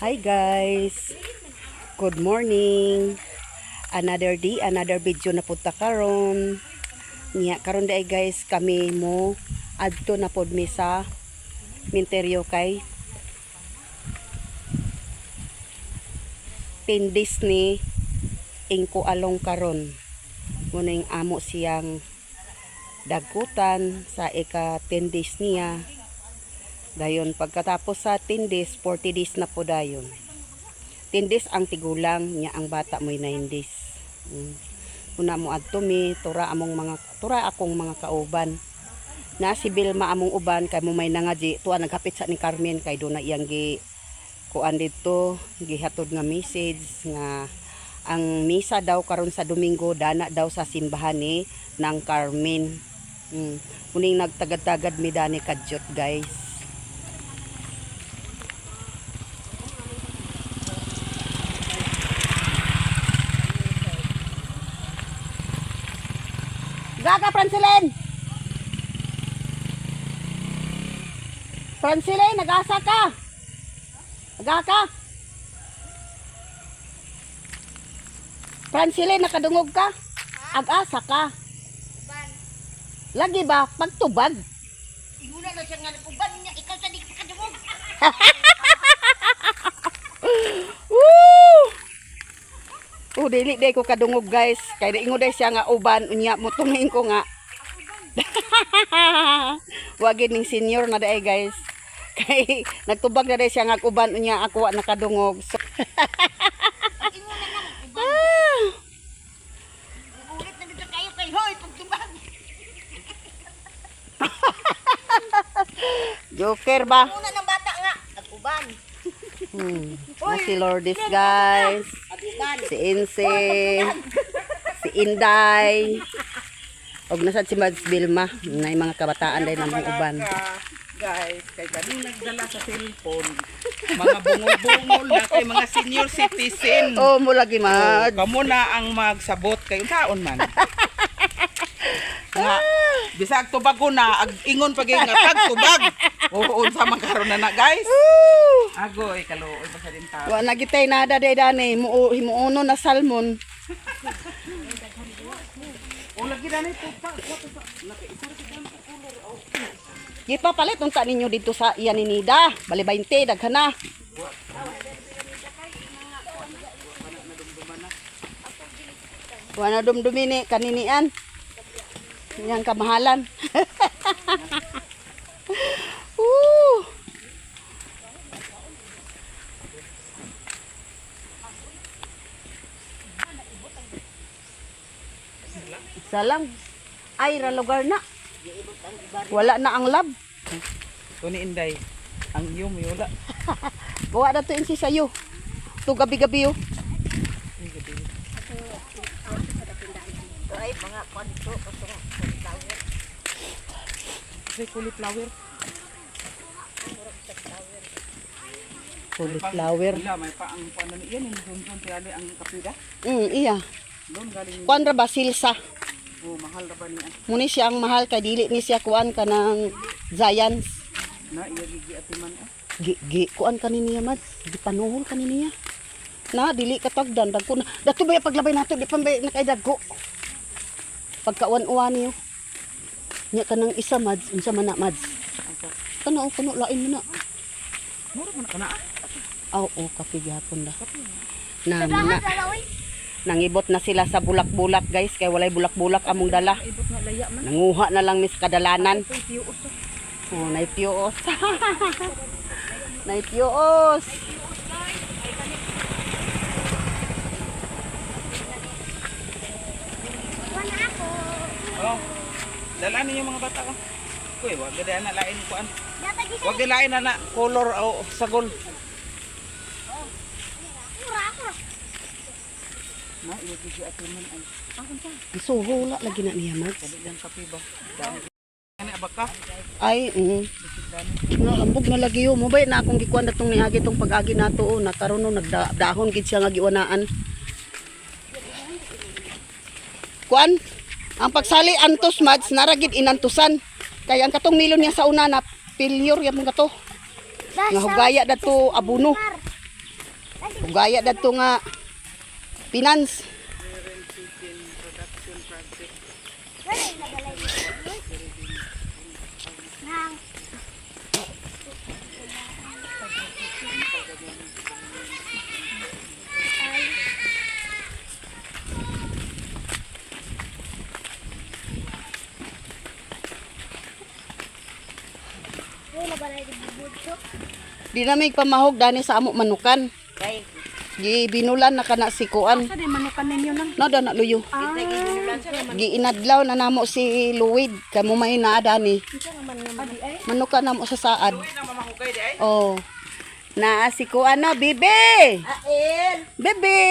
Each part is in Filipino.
Hi guys, good morning. Another day, another video na punta karon. Nya karon day guys, kami mo adto na pod mi sa minteryo kay 10 days ni ingko along karon. Muna yung amo siyang dagutan sa ika 10 days niya. Dayon pagkatapos sa 10 days, 40 days na po dayon. 10 days ang tigulang niya, ang bata mo'y 9 days. Una mo adto mi tura akong mga kauban. Na si Bilma among uban kay mo may nangaji tuwa naghapit sa ni Carmen kay do na iyang gi kuan dito, gihatod nga message nga ang misa daw karon sa Domingo dana daw sa simbahan ni ng Carmen. Kuning nagtagad-tagad mi dani kadyot guys. Gaga, Francilene! Francilene, nag-asa ka! Nag-aka! Francilene, nakadungog ka? Ag-asa ka? Lagi ba? Pagtubag? Iguna na siya nga nagubad niya, ikaw sa di kadungog. Woo! Dili day ko kadungog guys. Kaya ingo day siya nga uban unya mo tungin ko nga. Wagid ning senior na day guys. Kay nagtubag na day siya nga uban unya ako wa nakadungog. So, Iguna na nagubad. Ulit na dito kayo kay hoy pagtubag. Joker ba? Una ng bata nga, naguban. Na si Lourdes guys. Si Inse. Si Inday. Og nasad si Mads Bilma. Na mga kabataan day namang uban. Guys, kay kami nagdala sa cellphone. Mga bungol-bungol na kay mga senior citizen. Oh, mo lagi Mads. Kamo na ang magsabot kay taon man. Nga, bisag tubag ko na, ingon pag nga pagtubag. Oo, unsa man karon na guys. Agoy, kaluoy pa sa din tao. Wa nagitay nada day dani himuuno na salmon. O lagi na ito pa. Gipa palit unta ninyo dito sa iyan ni Nida. Bali 20 daghan na. Wa na dumdumini kaninian. Yang kamahalan. Salang. Ay, ra lugar na. Wala na ang lab. Ito ni Inday, ang iyo may wala. Gawa na to insi sayo. To gabi-gabi oh. Ay, mga kwanto, Say cauliflower. Cauliflower. Wala, may pa ang paano ni yan, yung tiyali ang kapida. Iya. Doon galing, Kuan ra ba silsa? mahal na ba niya? Muni siya ang mahal kay dili ni siya kuan ka ng Giants. Na, iya gigi atiman Kuan kaniniya mad. Di panuhol kaniniya. Na dili ka tagdan dagko na. Dato ba paglabay nato di pa ba nakaidagko. Pagkauan-uwan niyo. Nya kanang isa mads, unsa man na mads? Kana puno lain mo na. Mura man ka na. Aw, kape gyapon da. Na mana. Nangibot na sila sa bulak-bulak guys kay walay bulak-bulak among dala. Ibot nga laya man. Nanguha na lang mis kadalanan. Oh, naipiyos. Naipiyos. Oh, dalaan niyo mga bata ko. Kuy, wag gada na lain kuan. Wag lain na color o sagol. Na, iya gigi atiman ay. Isuhula lagi na niya mads. Dali lang kape ba? Ani abaka? Ay, Hambog na lagi mo ba na akong gikuan datong niagi tong pag-agi nato o nakaroon no nagdahon gid siya nga giwanaan. Kuan, ang pagsali antos mads naragid inantusan. Kaya ang katong milon niya sa una na failure ya mong gato. Nga hugaya dato abuno. Gaya dadto nga finance. Nang Di na may pamahog dani sa amo manukan. kay Gi binulan na kana si kuan. sa di manukan ninyo nang. Nada na luyo. Gi inadlaw na namo si Luwid kamo may naa dani. Adi ay. Manukan namo sa saad. Uwi na mamahukay di ay. Oh. Naa si kuan na bibi. El. Bibi.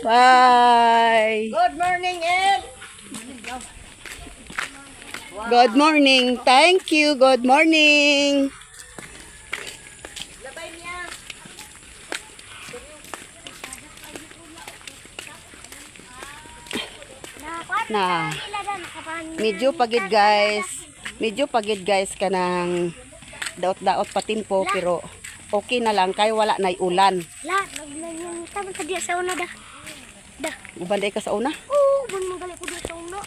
Bye. Good morning, El. Good morning. Thank you. Good morning. Labay niya. Na. Medyo pagid guys. Medyo pagid guys kanang daot-daot patimpo pero okay na lang kay wala nay ulan. La, naglanyan taman sa diya sa una dah. Dah. Uban day ka sa una. Oh, bun magali ko diya sa una.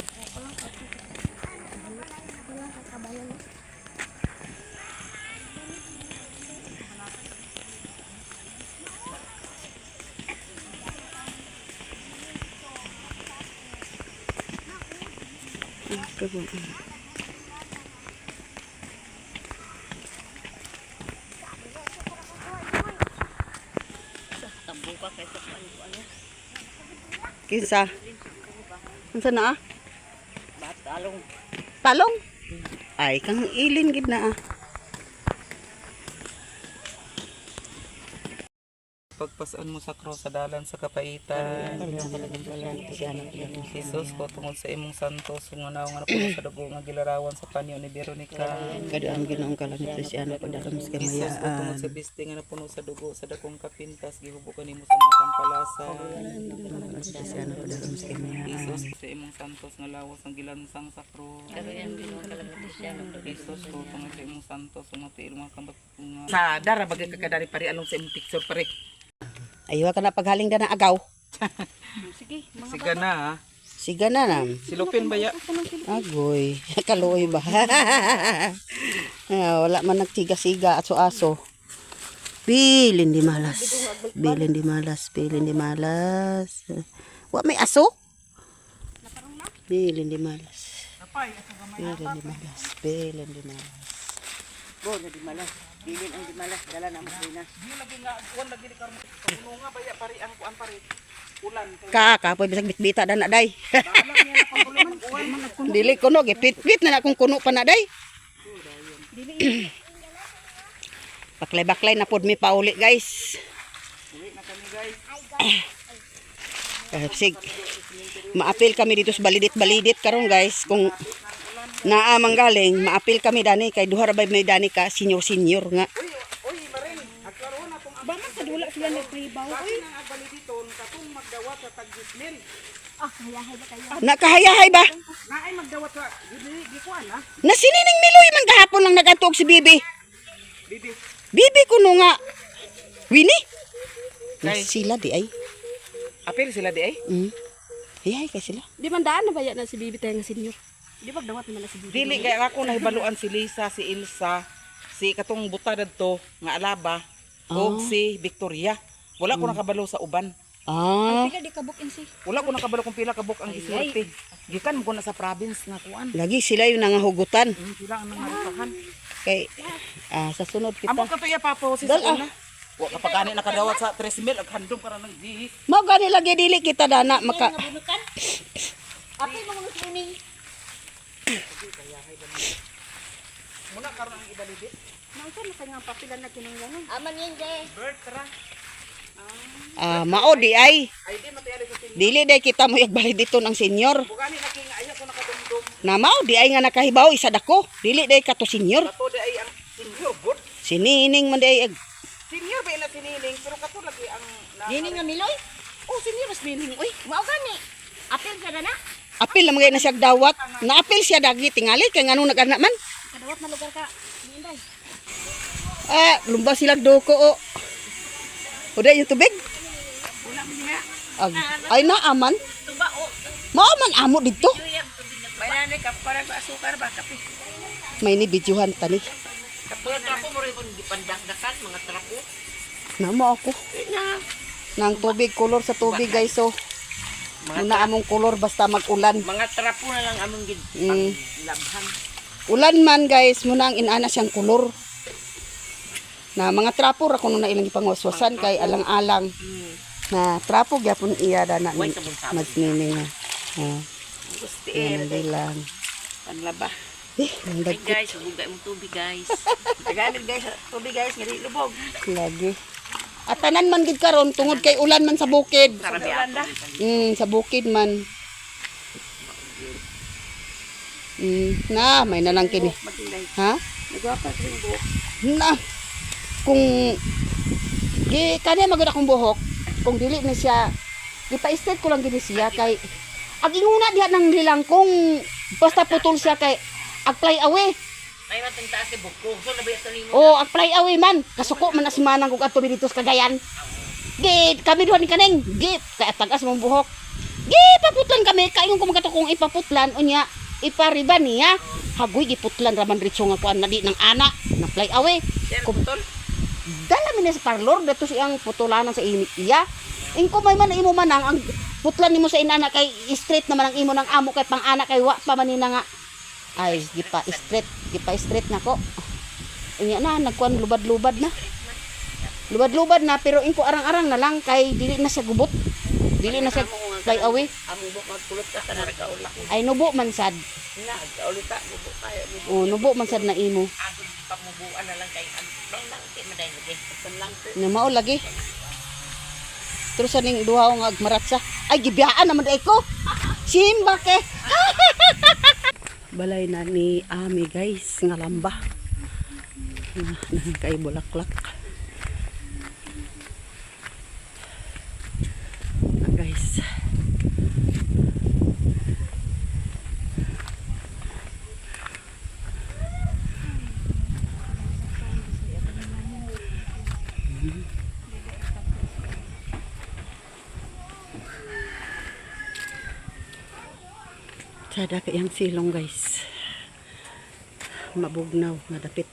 Kinsa? Unsa na? Talong. Talong? Ay, kang ilin gid na. Pagpasaan mo sa cross sa dalan sa kapaitan. Jesus ko tungod sa imong santos nga naong nga napuno sa dugo nga gilarawan sa panyo ni Veronica. Kada ang Ginoong kalangit siya na padalam sa Jesus ko tungod kamayaan. sa biste nga napuno sa dugo sa dakong kapintas gihubukan nimo sa mga pampalasan. Siya na padalam sa kamayaan. Jesus sa imong santos nga lawas ang gilansang sa cross. Jesus ko tungod sa imong santos nga tiil mga kambat nga sa dara bagay kakadari pare along sa imong picture pare. Aywa ka na paghaling na agaw. Sige, Siga na ha. Siga na nam. Silupin ba ya? Agoy, kaluoy ba? Wala man nagtiga-siga aso-aso. Bilin di malas. Bilin di malas, bilin di malas. Wa may aso? Bilin di malas. Bilin di malas, bilin di malas. Bo, na di malas. Bilin ang di malas, dala na Marina. Di lagi nga kuan lagi ni karmo. Kuno nga ba ya pare ang kuan pare. Ulan. Kapoy bisag bitbita na day. Dili kuno gipit-pit na akong kuno pa na day. Baklay-baklay na pod mi pauli guys. Uwi na kami guys. Sig. Maapil kami dito sa balidit-balidit karon guys kung naa manggaling maapil kami dani kay duha ra bay may dani ka senior nga. Uy, maring. Aklaro na tong Ba man kadula sila nagpribaw. Kasi nang agbali dito katong magdawat sa tag-gismil. Ah, hayahay ba kayo? Nakahayahay ba? Naay magdawat sa gikuan ha. Na sinining Miloy man gahapon lang nagatog si Bibi. Bibi. Bibi kuno nga. Winnie? Na Kay- sila di ay. Apil sila di ay. Hayay kay sila. Di man daan na ba yan na si Bibi tayo nga senior? Di ba dawat naman na si Bibi? Dili kay ako nahibaluan si Lisa, si Ilsa, si katong buta dadto nga Alaba, ug si Victoria. Wala ko nakabalo sa uban. Pila di kabuk si. Wala ko nakabalo kung pila ka book ang gisulti. Gikan mo ko na sa province nga kuan. Lagi sila yung nangahugutan. Sila ang nangarikahan. Kay sa sunod kita. Amo ka to ya papo si Dal, sa una. Wa ka pagani nakadawat sa 3,000 ag handom para ng di. Mao gani lagi dili kita dana maka Bunukan? Api mga swimming. Muna karon ang ibalibit. Nangkan na kanya papila na kinunglanon. Aman yun, Jay. Bird tara. mao di ay. Ay di matiyali sa tin. Dili day kita mo yagbali dito ng senior. Bugani na kinga aya ko nakadumdum. Na mao di ay nga nakahibaw isa dako. Dili day ka to senior. Kato di ay ang senior good. Sinining man day Senior ba ila siniling pero kato lagi ang Dini nga Miloy? Oh, senior mas nining oy. Mao gani. Apil ka na na. apil na mga na siya dawat. Naapil siya dagi tingali kay ngano nagana man. Kadawat na lugar ka. Ninday. Lumba sila doko o. Uday yung tubig. Ay naaman. Mao man amo dito. Bayanay ka para sa asukar ba kape. May ni bidyuhan tani. Mga trapo mo rin kung pandakdakan, mga trapo. Namo ako. Nang tubig, color sa tubig guys. So, muna among color basta mag-ulan. Mga trapo na lang among labhan. Ulan man guys, muna ang inana siyang color. Na mga trapo ra kuno na ilang ipangwaswasan kay alang-alang. Na trapo gyapon iya dana ni magnining na. Gusti Lang. panlaba. Ang Ay dagkot guys, bugay mo tubig guys. Tagamit guys, tubig guys, ngari lubog. lagi. At tanan man gid karon tungod kay ulan man sa bukid. Sarabi ako. Sa bukid man. Na, may nalang kini. Matinday. Ha? Nagwapas rin buhok. Na. Kung kani magud akong buhok, kung dili na siya gipa-straight ko lang gini siya kay ag inguna diha nang lilang kung basta putol siya kay ag fly away. May matang taas ni buko. So nabi ito nimo. Oh, ag fly away man. Kasuko man as manang kung ato dito sa Cagayan. Git, kami duha ni kaneng. Git, kay tagas mong buhok. Git, paputlan kami. Kaingon ko magato kung ipaputlan unya ipariban niya. Hagoy giputlan raman ritso nga kuan na di ng ana na fly away. Yan putol. Dala mi na sa parlor dato siyang putulanan sa init iya. Ingko may man imo manang ang putlan nimo sa inana kay straight naman ang imo ng amo kay pang ana kay wa pa manina nga. Ay gipa straight nako. Unya na nagkuan lubad-lubad na. Lubad-lubad na pero ingko arang-arang na lang kay dili na siya gubot. Dili na siya fly away. Amo buk magkulot ka sa nagkaulak. Ay nubo man sad. Na, kaulita buko kayo. Oh, nubo man sad na imo. Agod pamubuan na lang kay lang lang ti maday lagi. Ito lang to. Na mao lagi. Terus aning duha nga agmaratsa. Ay gibiyaan naman day ko. Simba ke. Balay na ni Ami guys nga lamba. Kay bulaklak. Guys. Sada kayang silong guys. Mabugnaw nga dapit.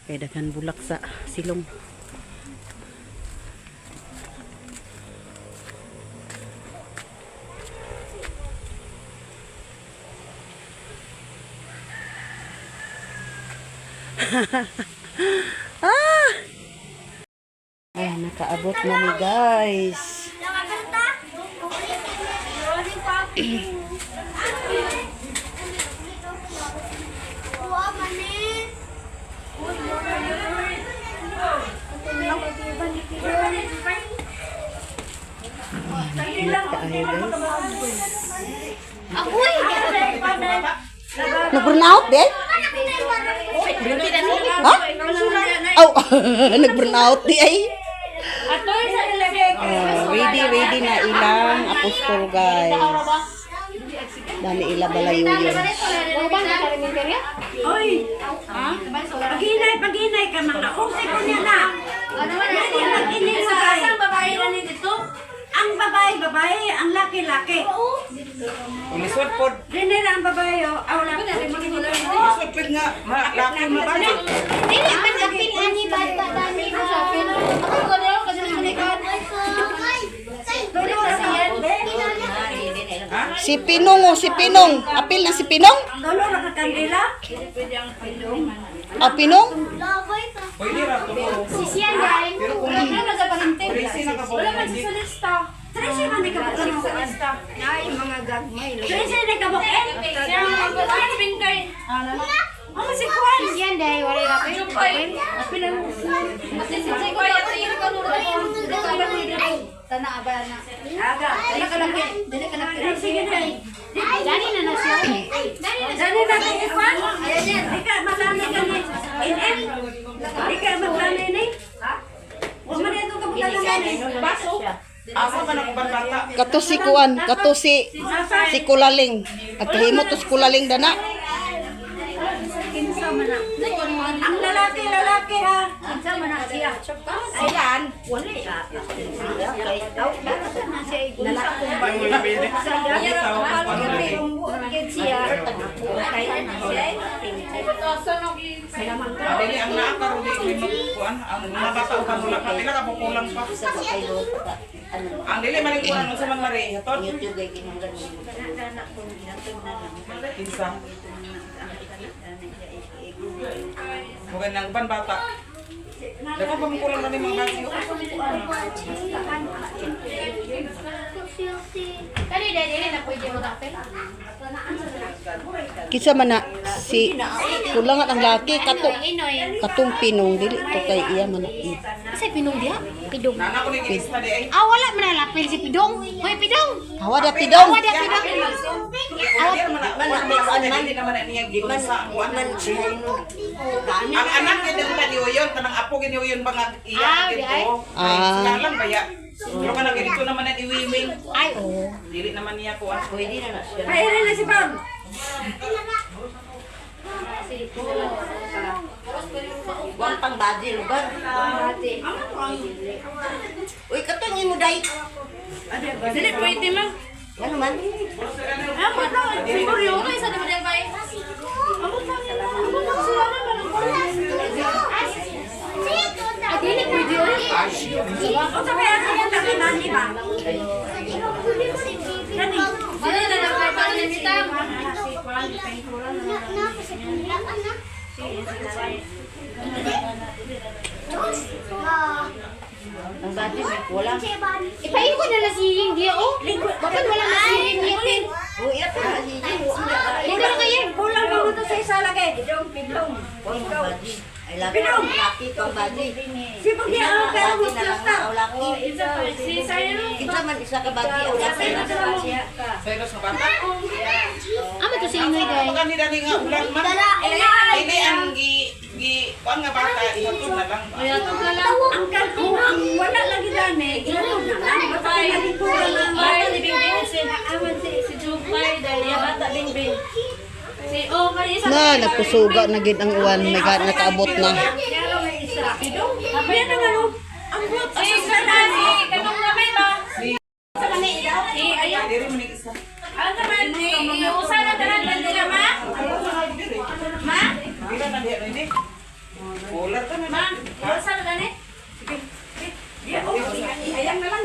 Kay daghan bulak sa silong. Ay, nakaabot na ni guys. Nag-burn out, din? Ha? Oh, nag-burn out di ay. Ready na ilang apostol guys. Dali ila balayuyon. Paginay ka mga usay ko niya na. Ang babae, ang laki. Ulisod pod. Dili na ang babae, aw laki. Ulisod pod nga. Laki mabalik. Dili man apil ani bata dani mo sa apil. Ako ko daw kasi malikod. Si Pinong. Apil na si Pinong? Dolo ra ka kandila. Ah, Pinong? Pwede ra to. Sisiyan dai. Pero kung Tracy na ka po. Tracy man ni ka lista. Ay mga gagmay. Tracy ni ka buken. Ano si Kwan? Yan dai wala ra pa. Pinan. Tana aba na. Aga, dili ka lang. Sige dai. Dani na siya. Dani na kay Kwan. Ayan, di ka maglani ka ni. Di ka maglani ni. Ha? Wa man ito ka maglani. Baso. Asa ba na bata? Kato si Kuan, kato si Kulaling. At kahimo to si Kulaling dana. Ang lalaki. ha. Kinsa man na siya. Ayan. Wala. Kay daw na siya lalaki. Siya. Kay siya. Dili ang naakaroon di kuan ang mga bata pa wala pa pila ka bukulang pa. Ang dili man kuan unsa man mari haton. Kinsa. Bukan nang ban bata. Dapat pamikulang na ni mga bata. Kani dili na pwede mo tapel. Kinsa man na si kulangan ang laki katong pinong dili to kay iya man na. Kasi pinong dia? Pidong. Nana ko ni gista di ay. Ah, wala man na lapil si Pidong. Hoy, Pidong. Hawa da pidong. Awa dia Pidong. Dia man hindi naman niya giunsa ang kuan. Ang anak niya dito ni Uyon kanang apo gini Uyon ba nga iya dito. Lang baya. Pero kanang dito naman na iwiwing. Ay, oh. Dili naman niya kuan. Pwede na siya. Ay, na si Pam. Wang pang badi lugar. Uy, katong mo dai. Dili pwede man. Ano man? Amo na, siguro yung isa na madal bay. Amo na sila na Ay, dili pwede yun. O sa kaya sa yung takinan, di ba? Dili na nagpapala ng bitang. Ang badi may kulang. Ipaikot na na si Hindi, oh. Bakit wala na si Hindi? Uy, ito na si Jin. Hindi na kayo. Kulang ka mo to sa isa lagi. Pidong. Uy, ang badi. Ay, laki pang badi. Si Pagdi, ang kaya mo plasta. Kinsa man isa ka badi, ang laki. Sa ilos nga bata. Amo to si Inoy, guys. Baka ni dani nga ulan man. Ini ang kuan nga bata ihatod na lang. Ang kalkong, ang wala lagi dami. Ilan na lang. Basta naging kulang lang. Bata ni Bingbing aman si Jupay dahil yung bata Bingbing. Si isa Na nagkusuga na gid ang uwan, may nakaabot na. Ayan ang ano. Ang buot. si Sanani, kanong namin ba? Sa mani daw. Ayan. Diri man ni isa. Ano naman, usa na tanan lang nila ma? Ma? Dili na diha ni. Ular ka na. Ma? Usa na gani? Ayan na lang.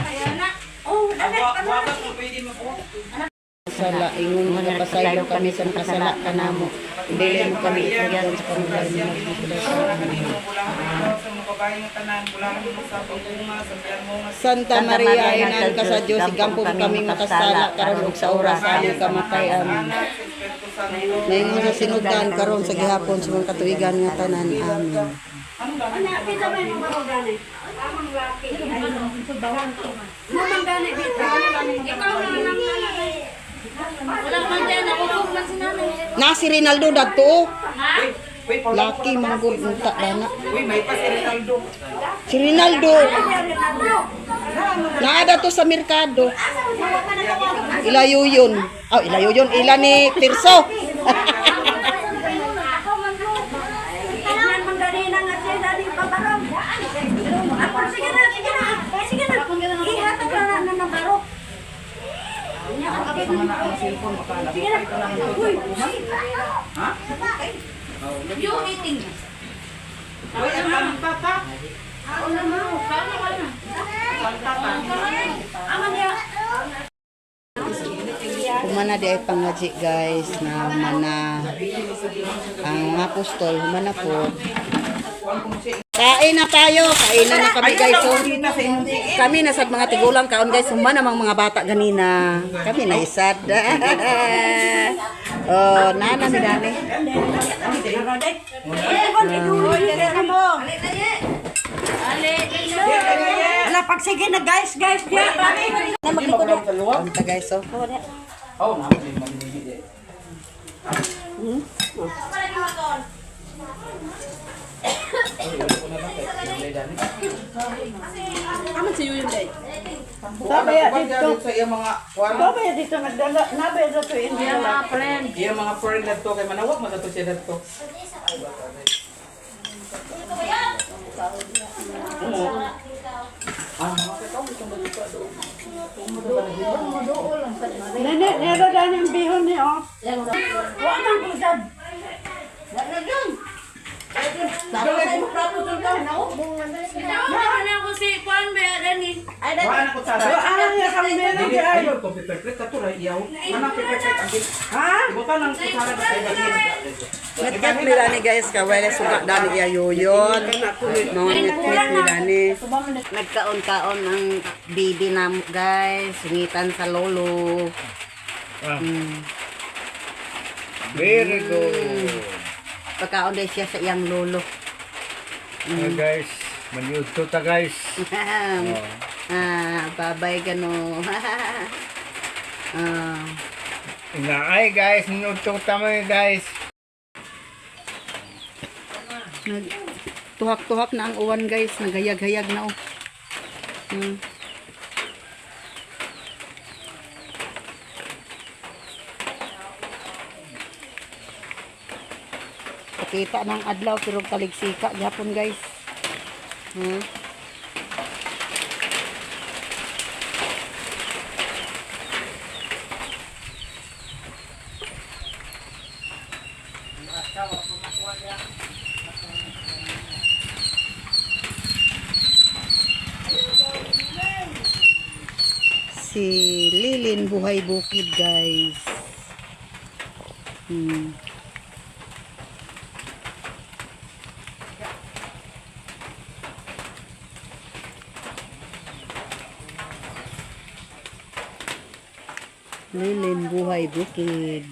Ayan na. Oh, Wagat mo pwede mo po. Sala ingon nga pasaylo kami sa kasala kanamo. Dili mo kami ipagyan sa pamilya mo. Santa Maria inang ka sa Dios igampom kami makasala karon ug sa oras sa among kamatayan. Naingon sa sinugdan karon sa gihapon sa mga katuigan nga tanan. Amen. Anak, kita ba yung mga gani? Amang laki. Mamang gani, bita. Ikaw na lang wala man dyan, nakukog man si nanay. Na si Rinaldo dagto. Ha? Laki manggod unta dana. Uy, may pa si Rinaldo. Si Rinaldo. Naada to sa merkado. Ilayo yun. Oh, ilayo yun. Ila ni Tirso. Tignan mong gani na nga siya dating pabarong. Sige na. Sige na. Ihatag na ng barok. Sige na. Uy. Ha? Yung eating. Uy, ang tata. Aman niya. Humana di ay pangaji guys na mana ang mga apostol humana po. Kain na tayo. Kainan na kami guys. So, kami na sa mga tigulang kaon guys. Humana mga bata ganina. Kami na isad. Oh, nana mi dani. Ala, pagsige na guys. Na maglikod. Punta guys oh. Oh, naman din mamili. Aman si Yuyin day. Babaya dito sa iyang mga kuwan. Babaya dito nagdala. Nabaya dito India. Iyang mga friend na to kay manawag man to siya dito. Nene, nero dan yung bihon niya, oh. Wa man ko sad. Wala na ako si Juan Bea Dani. Wala na ko sa Yo alang ya kami meron di ay. ko perfect ka to ra iyaw. Anak perfect ang Ha? ibutan ng kutsara sa ibahin. Nagkat nila ni guys, kawala suga dani yayoyon. Mga nagkat nila ni. Nagkaon-kaon ang bibi na guys, sungitan sa lolo. Very good. Pagkaon din siya sa iyang lolo. Guys, maniudto ta guys. Babay gano. Inaay guys, maniudto ta mo guys. Tuhak-tuhak na ang uwan guys, nagayag-hayag na oh. Pakita ng adlaw pero taligsika gyapon guys. Si Lilin buhay bukid guys. Lilin buhay bukid.